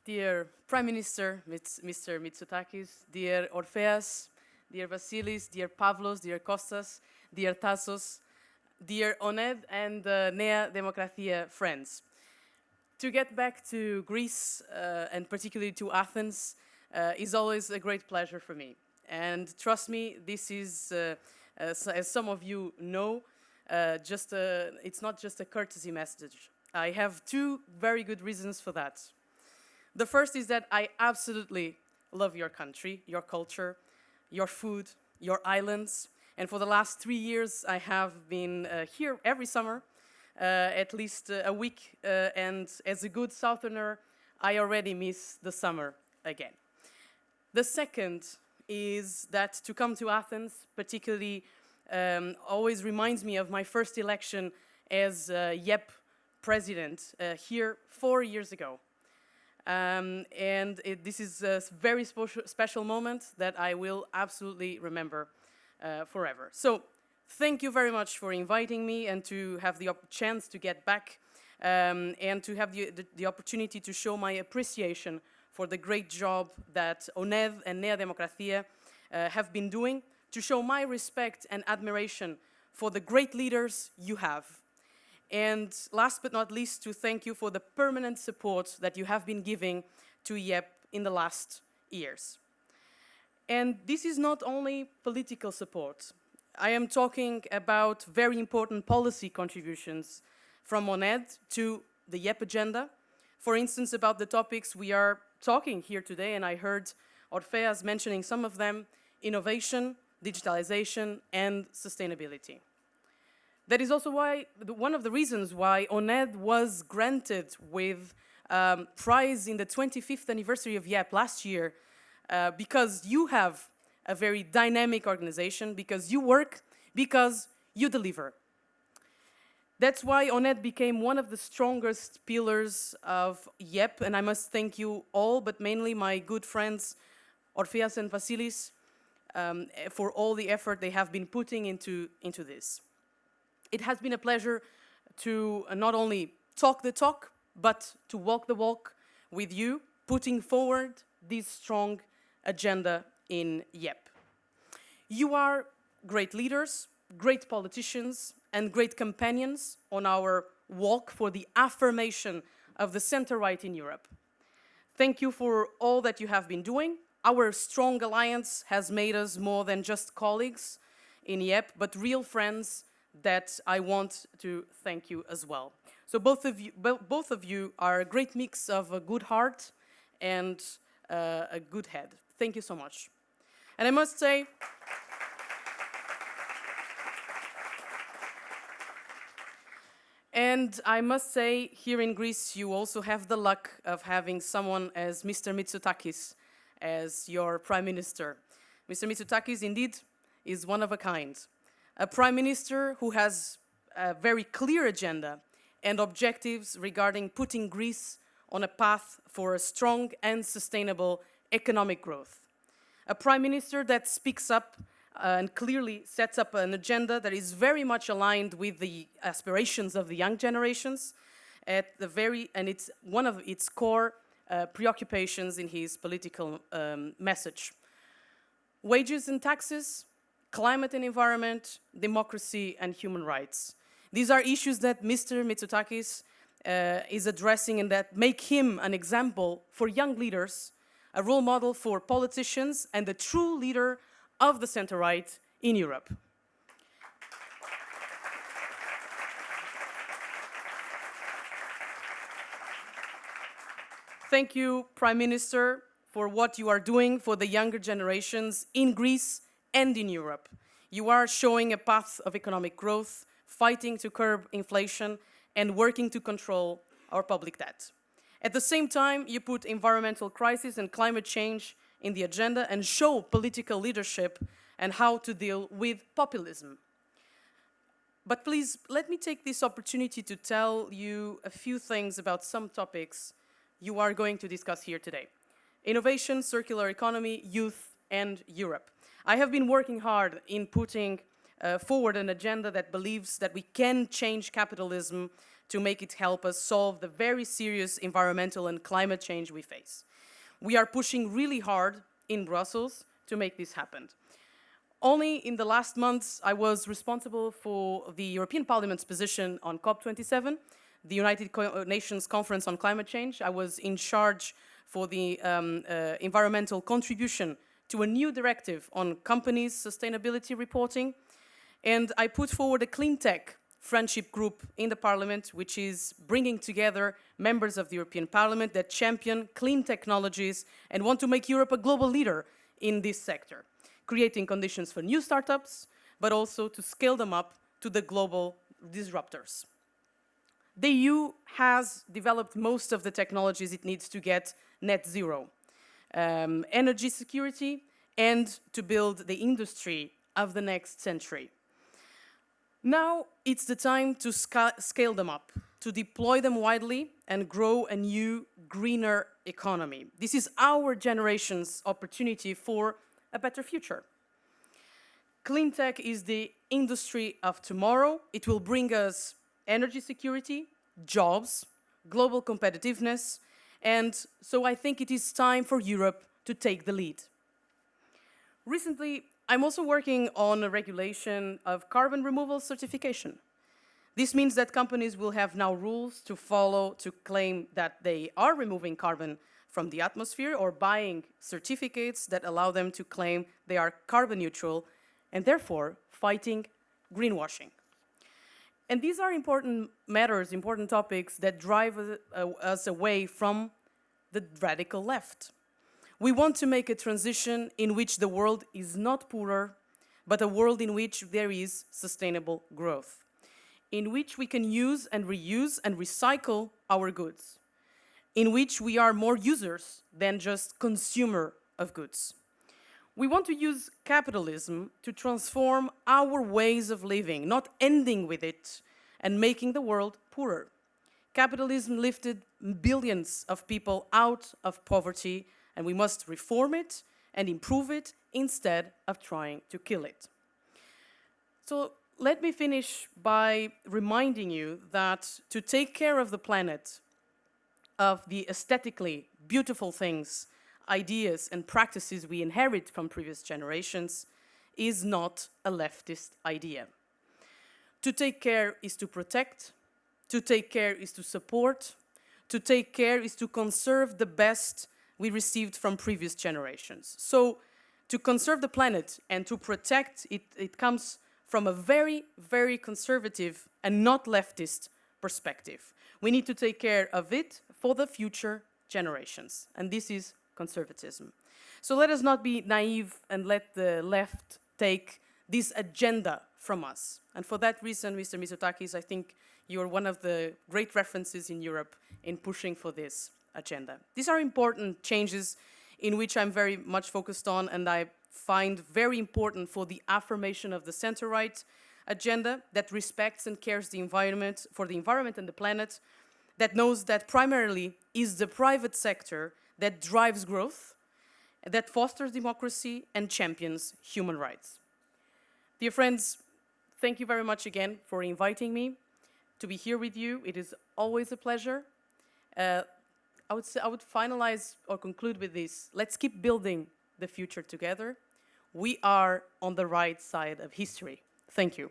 Dear Prime Minister, Mr. Mitsotakis, dear Orpheas, dear Vasilis, dear Pavlos, dear Kostas, dear Tassos, dear ONNED and Nea Demokratia friends. To get back to Greece, and particularly to Athens, is always a great pleasure for me. And trust me, this is, as some of you know, it's not just a courtesy message. I have two very good reasons for that. The first is that I absolutely love your country, your culture, your food, your islands. And for the last 3 years, I have been here every summer, at least a week. And as a good Southerner, I already miss the summer again. The second is that to come to Athens, particularly, always reminds me of my first election as YEP president here 4 years ago. This is a very special moment that I will absolutely remember forever. So thank you very much for inviting me and to have the chance to get back and to have the opportunity to show my appreciation for the great job that ONNED and Nea Demokratia have been doing, to show my respect and admiration for the great leaders you have. And last but not least, to thank you for the permanent support that you have been giving to YEP in the last years. And this is not only political support. I am talking about very important policy contributions from ONNED to the YEP agenda. For instance, about the topics we are talking here today, and I heard Orpheas mentioning some of them: innovation, digitalization, and sustainability. That is also one of the reasons why ONNED was granted with prize in the 25th anniversary of YEP last year, because you have a very dynamic organization, because you work, because you deliver. That's why ONNED became one of the strongest pillars of YEP, and I must thank you all, but mainly my good friends Orpheas and Vasilis, for all the effort they have been putting into this. It has been a pleasure to not only talk the talk, but to walk the walk with you, putting forward this strong agenda in YEP. You are great leaders, great politicians, and great companions on our walk for the affirmation of the center-right in Europe. Thank you for all that you have been doing. Our strong alliance has made us more than just colleagues in YEP, but real friends that I want to thank you as well. So both of you are a great mix of a good heart and a good head. Thank you so much. And I must say, here in Greece, you also have the luck of having someone as Mr. Mitsotakis as your Prime Minister. Mr. Mitsotakis, indeed, is one of a kind. A Prime Minister who has a very clear agenda and objectives regarding putting Greece on a path for a strong and sustainable economic growth. A Prime Minister that speaks up and clearly sets up an agenda that is very much aligned with the aspirations of the young generations, and it's one of its core preoccupations in his political message. Wages and taxes, climate and environment, democracy and human rights. These are issues that Mr. Mitsotakis is addressing and that make him an example for young leaders, a role model for politicians, and a true leader of the center-right in Europe. Thank you, Prime Minister, for what you are doing for the younger generations in Greece and in Europe. You are showing a path of economic growth, fighting to curb inflation, and working to control our public debt. At the same time, you put environmental crisis and climate change in the agenda and show political leadership and how to deal with populism. But please, let me take this opportunity to tell you a few things about some topics you are going to discuss here today. Innovation, circular economy, youth, and Europe. I have been working hard in putting forward an agenda that believes that we can change capitalism to make it help us solve the very serious environmental and climate change we face. We are pushing really hard in Brussels to make this happen. Only in the last months, I was responsible for the European Parliament's position on COP27, the United Nations Conference on Climate Change. I was in charge for the environmental contribution to a new directive on companies' sustainability reporting. And I put forward a clean tech friendship group in the Parliament, which is bringing together members of the European Parliament that champion clean technologies and want to make Europe a global leader in this sector, creating conditions for new startups, but also to scale them up to the global disruptors. The EU has developed most of the technologies it needs to get net zero, energy security, and to build the industry of the next century. Now it's the time to scale them up, to deploy them widely and grow a new, greener economy. This is our generation's opportunity for a better future. Clean tech is the industry of tomorrow. It will bring us energy security, jobs, global competitiveness, and so I think it is time for Europe to take the lead. Recently, I'm also working on a regulation of carbon removal certification. This means that companies will have now rules to follow to claim that they are removing carbon from the atmosphere or buying certificates that allow them to claim they are carbon neutral and therefore fighting greenwashing. And these are important matters, important topics that drive us away from the radical left. We want to make a transition in which the world is not poorer, but a world in which there is sustainable growth, in which we can use and reuse and recycle our goods, in which we are more users than just consumer of goods. We want to use capitalism to transform our ways of living, not ending with it and making the world poorer. Capitalism lifted billions of people out of poverty, and we must reform it and improve it instead of trying to kill it. So let me finish by reminding you that to take care of the planet, of the aesthetically beautiful things, ideas and practices we inherit from previous generations, is not a leftist idea. To take care is to protect, to take care is to support, to take care is to conserve the best we received from previous generations. So to conserve the planet and to protect it, it comes from a very, very conservative and not leftist perspective. We need to take care of it for the future generations, and this is conservatism. So let us not be naive and let the left take this agenda from us. And for that reason, Mr. Mitsotakis, I think you are one of the great references in Europe in pushing for this agenda. These are important changes in which I'm very much focused on, and I find very important for the affirmation of the center-right agenda that respects and cares for the environment and the planet, that knows that primarily is the private sector that drives growth, that fosters democracy and champions human rights. Dear friends, thank you very much again for inviting me to be here with you. It is always a pleasure. I would finalize or conclude with this. Let's keep building the future together. We are on the right side of history. Thank you.